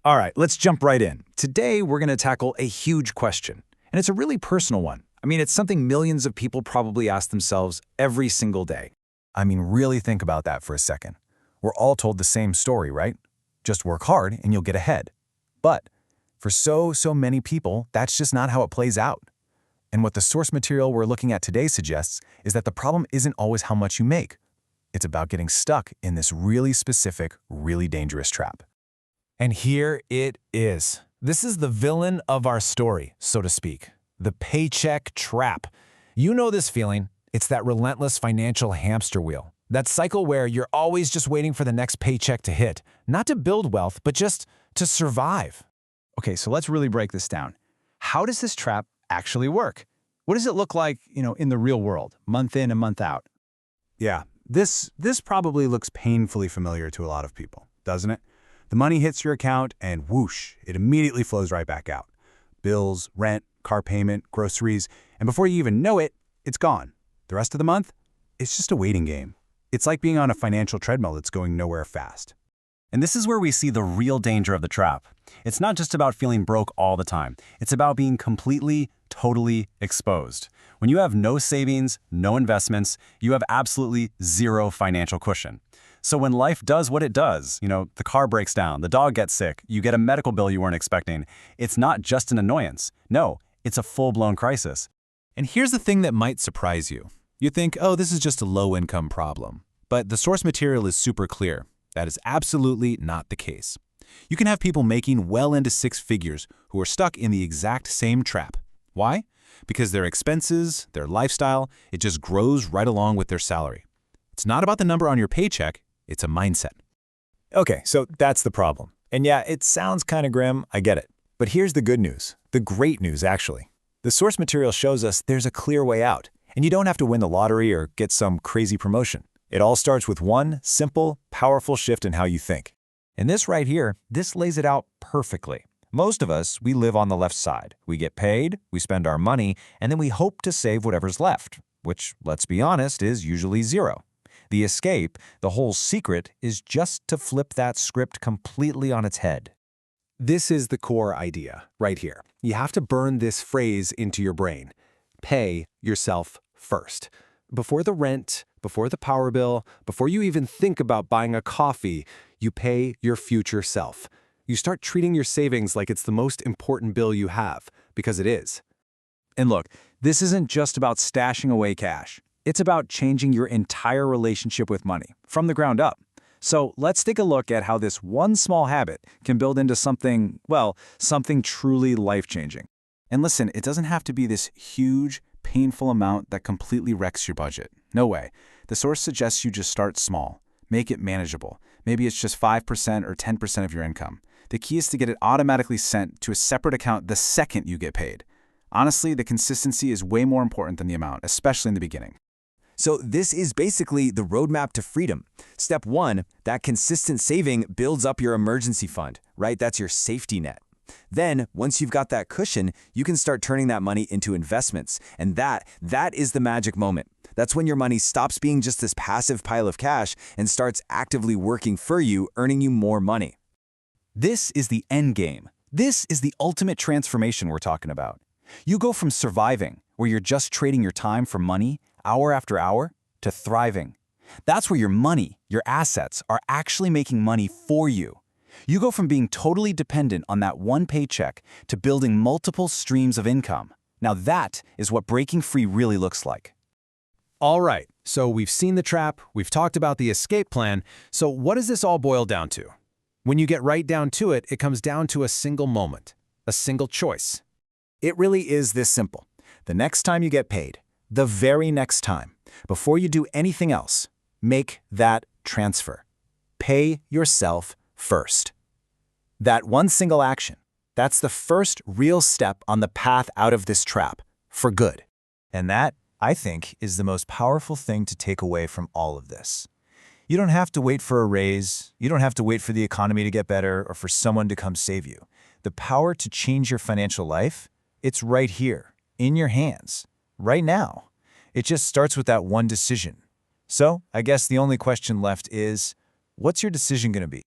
All right, let's jump right in. Today, we're going to tackle a huge question, and it's a really personal one. I mean, it's something millions of people probably ask themselves every single day. I mean, really think about that for a second. We're all told the same story, right? Just work hard and you'll get ahead. But for so many people, that's just not how it plays out. And what the source material we're looking at today suggests is that the problem isn't always how much you make. It's about getting stuck in this really specific, really dangerous trap. And here it is. This is the villain of our story, so to speak. The paycheck trap. You know this feeling. It's that relentless financial hamster wheel. That cycle where you're always just waiting for the next paycheck to hit. Not to build wealth, but just to survive. Okay, so let's really break this down. How does this trap actually work? What does it look like, in the real world, month in and month out? Yeah, this probably looks painfully familiar to a lot of people, doesn't it? The money hits your account and whoosh, it immediately flows right back out. Bills, rent, car payment, groceries, and before you even know it, it's gone. The rest of the month, it's just a waiting game. It's like being on a financial treadmill that's going nowhere fast. And this is where we see the real danger of the trap. It's not just about feeling broke all the time. It's about being completely, totally exposed. When you have no savings, no investments, you have absolutely zero financial cushion. So when life does what it does, the car breaks down, the dog gets sick, you get a medical bill you weren't expecting, it's not just an annoyance. No, it's a full-blown crisis. And here's the thing that might surprise you. You think, oh, this is just a low-income problem. But the source material is super clear. That is absolutely not the case. You can have people making well into six figures who are stuck in the exact same trap. Why? Because their expenses, their lifestyle, it just grows right along with their salary. It's not about the number on your paycheck, it's a mindset. Okay, so that's the problem. And yeah, it sounds kind of grim, I get it. But here's the good news, the great news actually. The source material shows us there's a clear way out, and you don't have to win the lottery or get some crazy promotion. It all starts with one simple, powerful shift in how you think. And this right here, this lays it out perfectly. Most of us, we live on the left side. We get paid, we spend our money, and then we hope to save whatever's left, which, let's be honest, is usually zero. The escape, the whole secret, is just to flip that script completely on its head. This is the core idea right here. You have to burn this phrase into your brain. Pay yourself first. Before the rent, before the power bill, before you even think about buying a coffee, you pay your future self. You start treating your savings like it's the most important bill you have, because it is. And look, this isn't just about stashing away cash. It's about changing your entire relationship with money, from the ground up. So let's take a look at how this one small habit can build into something truly life-changing. And listen, it doesn't have to be this huge, painful amount that completely wrecks your budget. No way. The source suggests you just start small. Make it manageable. Maybe it's just 5% or 10% of your income. The key is to get it automatically sent to a separate account the second you get paid. Honestly, the consistency is way more important than the amount, especially in the beginning. So this is basically the roadmap to freedom. Step one, that consistent saving builds up your emergency fund, right? That's your safety net. Then, once you've got that cushion, you can start turning that money into investments. And that is the magic moment. That's when your money stops being just this passive pile of cash and starts actively working for you, earning you more money. This is the end game. This is the ultimate transformation we're talking about. You go from surviving, where you're just trading your time for money, hour after hour, to thriving. That's where your money, your assets, are actually making money for you. You go from being totally dependent on that one paycheck to building multiple streams of income. Now that is what breaking free really looks like. All right, so we've seen the trap, we've talked about the escape plan, so what does this all boil down to? When you get right down to it, it comes down to a single moment, a single choice. It really is this simple. The next time you get paid, the very next time, before you do anything else, make that transfer. Pay yourself first. That one single action, that's the first real step on the path out of this trap, for good. And that, I think, is the most powerful thing to take away from all of this. You don't have to wait for a raise, you don't have to wait for the economy to get better or for someone to come save you. The power to change your financial life, it's right here, in your hands, right now. It just starts with that one decision. So, I guess the only question left is, what's your decision going to be?